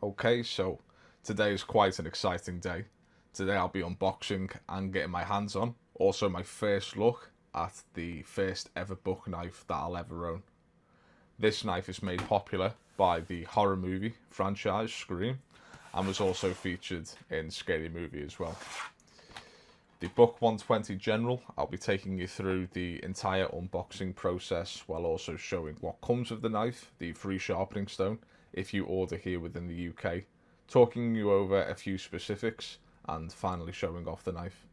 Okay, so today is quite an exciting day. Today I'll be unboxing and getting my hands on, also my first look at the first ever book knife that I'll ever own. This knife is made popular by the horror movie franchise Scream and was also featured in Scary Movie as well. The Book 120 General, I'll be taking you through the entire unboxing process while also showing what comes with the knife, the free sharpening stone, if you order here within the UK, talking you over a few specifics, and finally showing off the knife.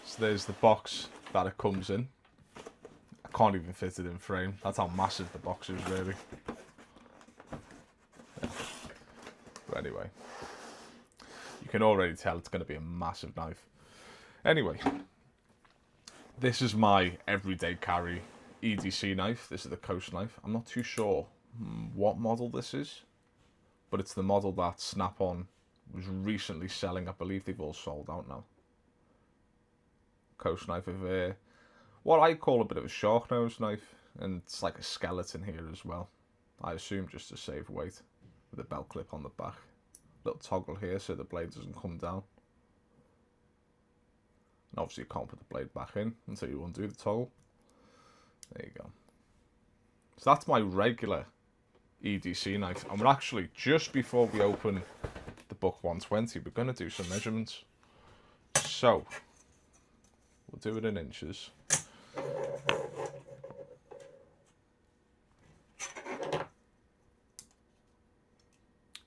So there's the box that it comes in. I can't even fit it in frame, that's how massive the box is really. But anyway, you can already tell it's going to be a massive knife. Anyway, this is my everyday carry EDC knife. This is the Coast knife. I'm not too sure what model this is, but it's the model that Snap-on was recently selling. I believe they've all sold out now. Coast knife with what I call a bit of a shark nose knife, and it's like a skeleton here as well. I assume just to save weight, with a belt clip on the back. Little toggle here so the blade doesn't come down. And obviously you can't put the blade back in until you undo the toggle. There you go. So that's my regular EDC knife. And we're actually, just before we open the Book 120, we're going to do some measurements. So, we'll do it in inches.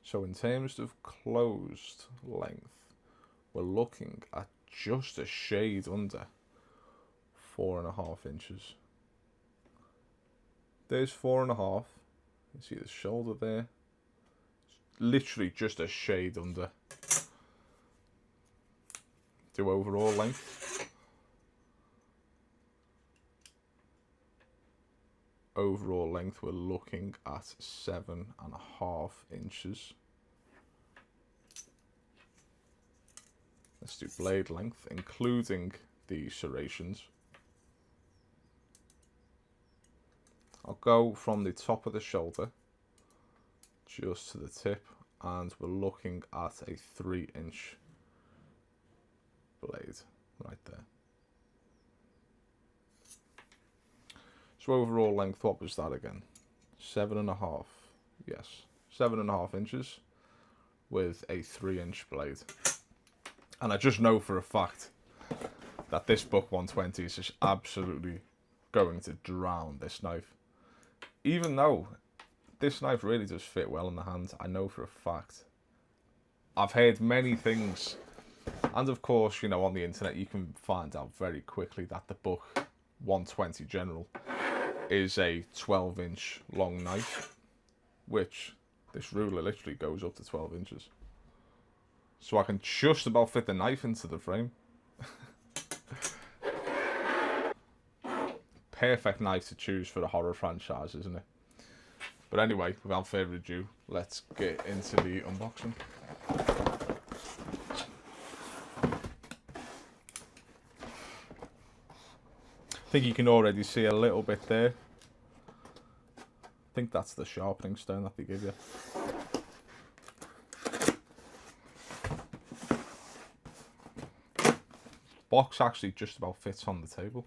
So in terms of closed length, we're looking at just a shade under 4.5 inches. There's 4.5. You see the shoulder there. It's literally just a shade under. Do overall length. Overall length, we're looking at 7.5 inches. Let's do blade length, including the serrations. I'll go from the top of the shoulder just to the tip, and we're looking at a 3-inch blade right there. So overall length, what was that again? 7.5, yes, 7.5 inches with a 3-inch blade. And I just know for a fact that this Book 120 is just absolutely going to drown this knife. Even though this knife really does fit well in the hand, I know for a fact. I've heard many things, and of course, you know, on the internet you can find out very quickly that the Book 120 General is a 12-inch long knife, which this ruler literally goes up to 12 inches. So I can just about fit the knife into the frame. Perfect knife to choose for the horror franchise, isn't it? But anyway, without further ado, let's get into the unboxing. I think you can already see a little bit there. I think that's the sharpening stone that they give you. Box actually just about fits on the table.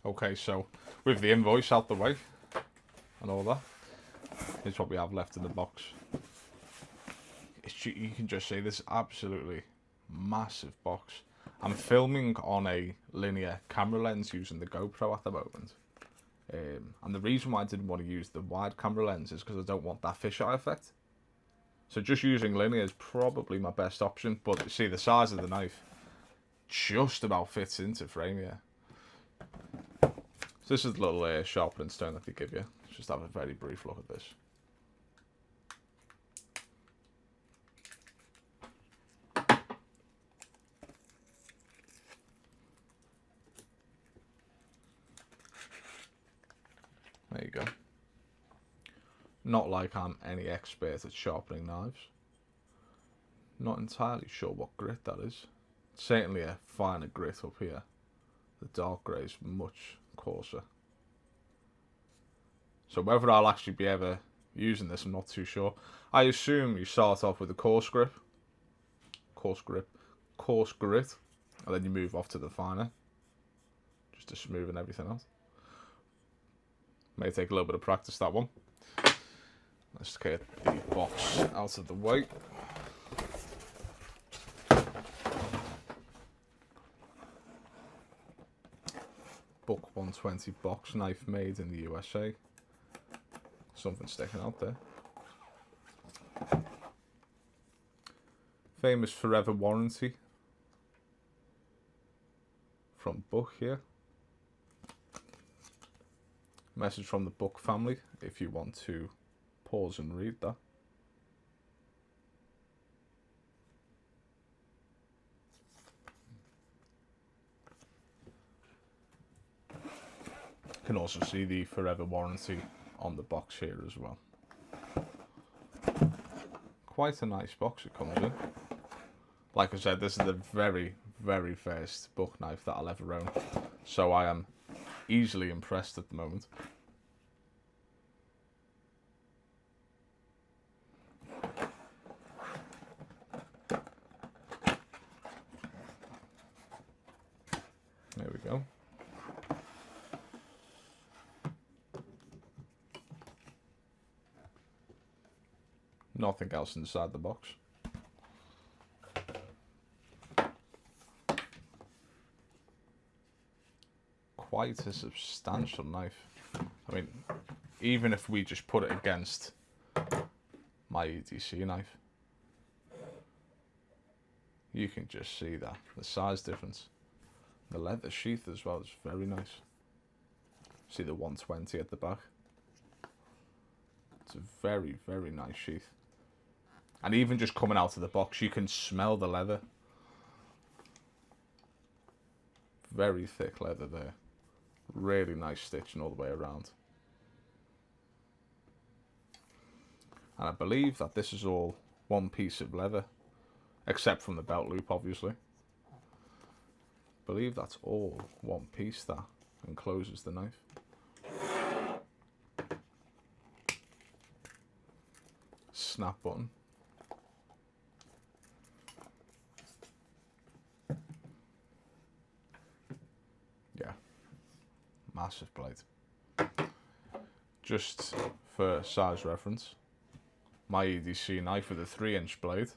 Okay, so with the invoice out the way and all that, here's what we have left in the box. You can just see this absolutely massive box. I'm filming on a linear camera lens using the GoPro at the moment. And the reason why I didn't want to use the wide camera lens is because I don't want that fisheye effect. So just using linear is probably my best option. But you see the size of the knife just about fits into frame, yeah. So this is the little sharpening stone that they give you. Let's just have a very brief look at this. you go. Not like I'm any expert at sharpening knives. Not entirely sure what grit that is. Certainly a finer grit up here. The dark grey is much coarser. So whether I'll actually be ever using this, I'm not too sure. I assume you start off with a coarse grit, and then you move off to the finer, just to smoothen everything out. May take a little bit of practice, that one. Let's get the box out of the way. Book 120 box knife made in the USA. Something sticking out there. Famous forever warranty from Book here. Message from the Book family if you want to pause and read that. You can also see the forever warranty on the box here as well. Quite a nice box it comes in. Like I said, this is the very, very first book knife that I'll ever own, so I am easily impressed at the moment. There we go. Nothing else inside the box. Quite a substantial knife. I mean, even if we just put it against my EDC knife, you can just see that, the size difference. The leather sheath as well is very nice. See the 120 at the back. It's a very, very nice sheath. And even just coming out of the box, you can smell the leather. Very thick leather there. Really nice stitching all the way around. And I believe that this is all one piece of leather, except from the belt loop, obviously. I believe that's all one piece that encloses the knife. Snap button. Yeah, massive blade. Just for size reference, my EDC knife with a 3-inch blade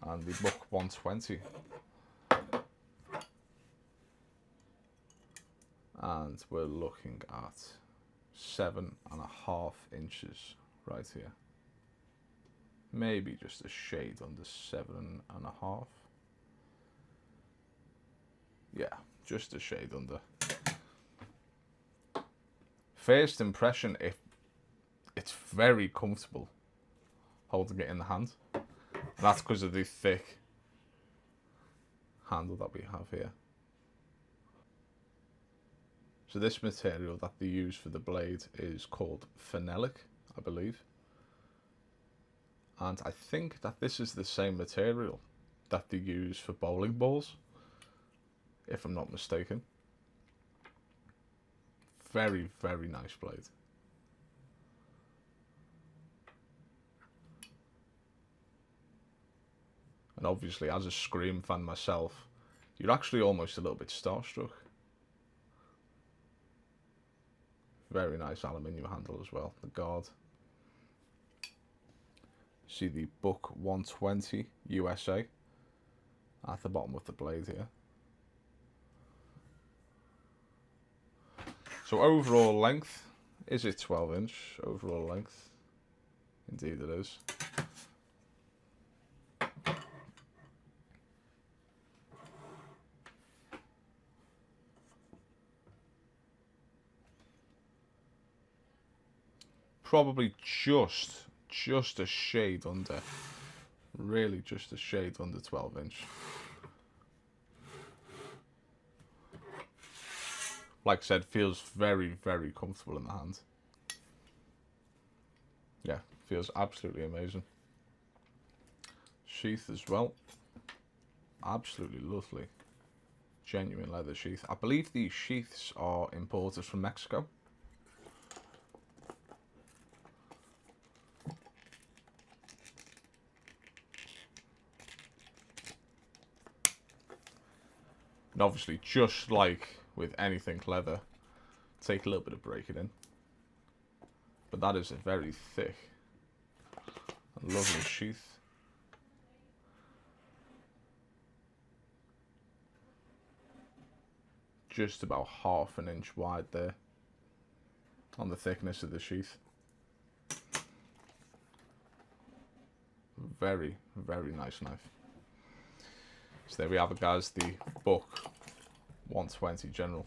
and the Book 120, and we're looking at 7.5 inches right here. Maybe just a shade under 7.5. Yeah, just a shade under. First impression, it's very comfortable holding it in the hand. And that's because of the thick handle that we have here. So this material that they use for the blade is called phenolic, I believe. And I think that this is the same material that they use for bowling balls, if I'm not mistaken. Very, very nice blade. And obviously, as a Scream fan myself, you're actually almost a little bit starstruck. Very nice aluminium handle as well, the guard. See the Book 120 USA at the bottom of the blade here. So overall length, is it 12 inch? Overall length, indeed it is. Probably just a shade under, really just a shade under 12 inch. Like I said, feels very, very comfortable in the hand. Yeah, feels absolutely amazing. Sheath as well. Absolutely lovely. Genuine leather sheath. I believe these sheaths are imported from Mexico. And obviously, just like with anything leather, take a little bit of breaking in. But that is a very thick and lovely sheath. Just about 1/2 inch wide there on the thickness of the sheath. Very, very nice knife. So there we have it, guys, the Buck 120 General.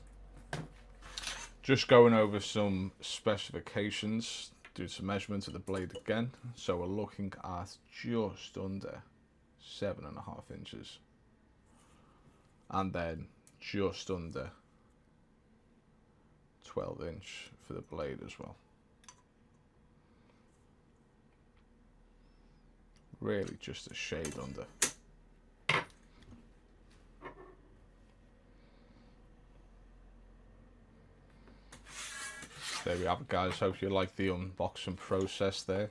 Just going over some specifications, do some measurements of the blade again. So we're looking at just under 7.5 inches. And then just under 12" for the blade as well. Really just a shade under. There we have it, guys. Hope you like the unboxing process there.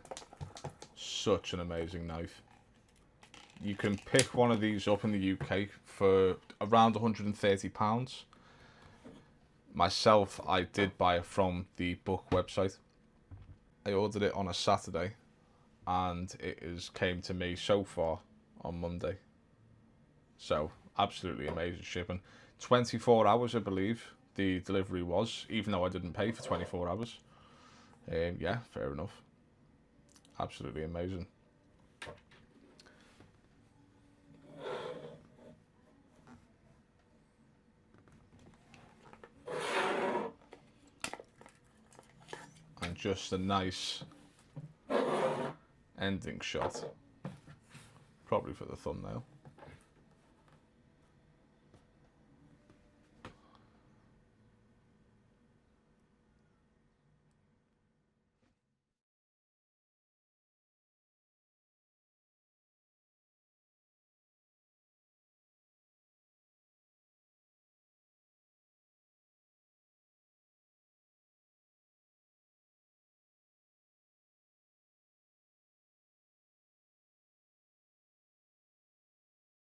Such an amazing knife. You can pick one of these up in the UK for around £130. Myself, I did buy it from the Buck website. I ordered it on a Saturday and came to me so far on Monday. So absolutely amazing shipping. 24 hours, I believe the delivery was, even though I didn't pay for 24 hours. Yeah, fair enough. Absolutely amazing. And just a nice ending shot, probably for the thumbnail.